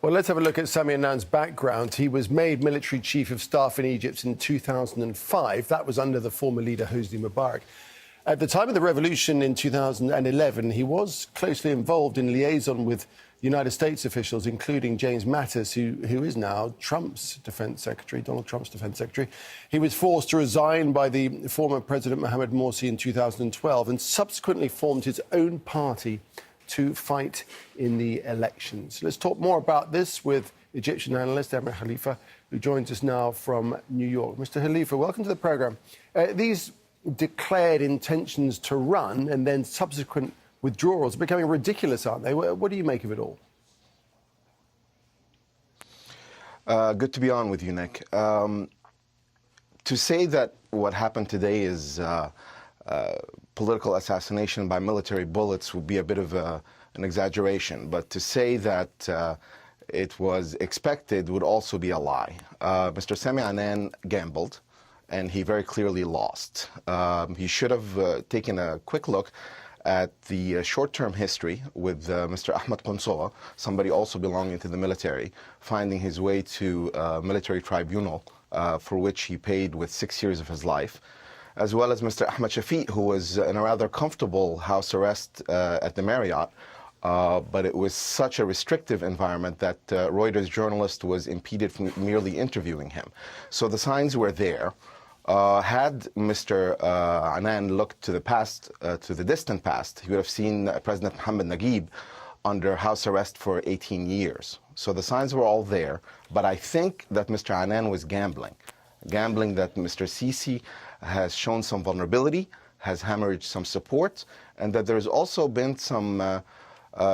Well, let's have a look at Sami Anan's background. He was made military chief of staff in Egypt in 2005. That was under the former leader Hosni Mubarak. At the time of the revolution in 2011, he was closely involved in liaison with United States officials, including James Mattis, who is now Trump's defense secretary, Donald Trump's defense secretary. He was forced to resign by the former President Mohamed Morsi in 2012 and subsequently formed his own party to fight in the elections. Let's talk more about this with Egyptian analyst Amr Khalifa, who joins us now from New York. Mr. Khalifa, welcome to the programme. These declared intentions to run and then subsequent withdrawals are becoming ridiculous, aren't they? What do you make of it all? Good to be on with you, Nick. To say that what happened today is political assassination by military bullets would be a bit of an exaggeration, but to say that it was expected would also be a lie. Mr. Sami Anan gambled, and he very clearly lost. He should have taken a quick look at the short-term history with Mr. Ahmed Qunsowa, somebody also belonging to the military, finding his way to a military tribunal for which he paid with 6 years of his life, as well as Mr. Ahmed Shafiq, who was in a rather comfortable house arrest at the Marriott, but it was such a restrictive environment that Reuters journalist was impeded from merely interviewing him. So the signs were there. Had Mr. Anan looked to the past, to the distant past, he would have seen President Mohammed Naguib under house arrest for 18 years. So the signs were all there, but I think that Mr. Anan was gambling that Mr. Sisi has shown some vulnerability, has hemorrhaged some support, and that there's also been some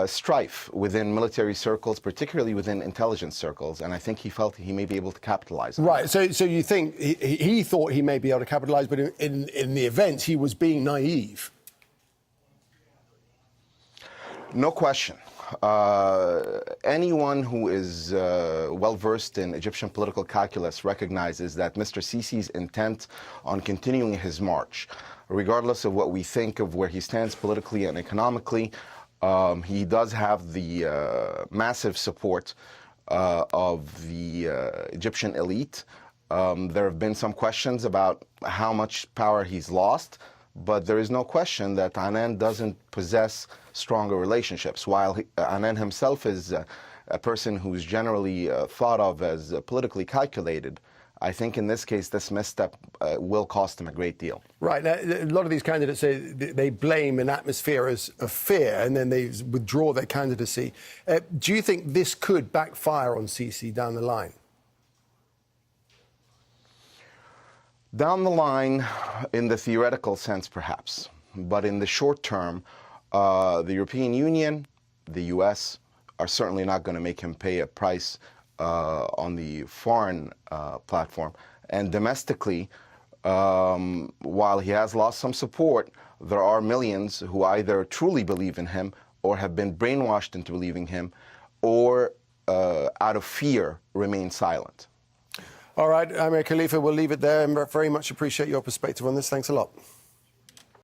strife within military circles, particularly within intelligence circles, and I think he felt he may be able to capitalize on Right, so you think he thought he may be able to capitalize, but in the event he was being naive? No question. Anyone who is well-versed in Egyptian political calculus recognizes that Mr. Sisi's intent on continuing his march, regardless of what we think of where he stands politically and economically, he does have the massive support of the Egyptian elite. There have been some questions about how much power he's lost, but there is no question that Anan doesn't possess stronger relationships. While Anan himself is a person who's generally thought of as politically calculated, I think in this case, this misstep will cost him a great deal. Right. Now, a lot of these candidates say they blame an atmosphere of fear and then they withdraw their candidacy. Do you think this could backfire on Sisi down the line? Down the line, in the theoretical sense, perhaps. But in the short term, the European Union, the US, are certainly not going to make him pay a price on the foreign platform. And domestically, while he has lost some support, there are millions who either truly believe in him or have been brainwashed into believing him or out of fear remain silent. All right, Amr Khalifa, we'll leave it there. I very much appreciate your perspective on this. Thanks a lot.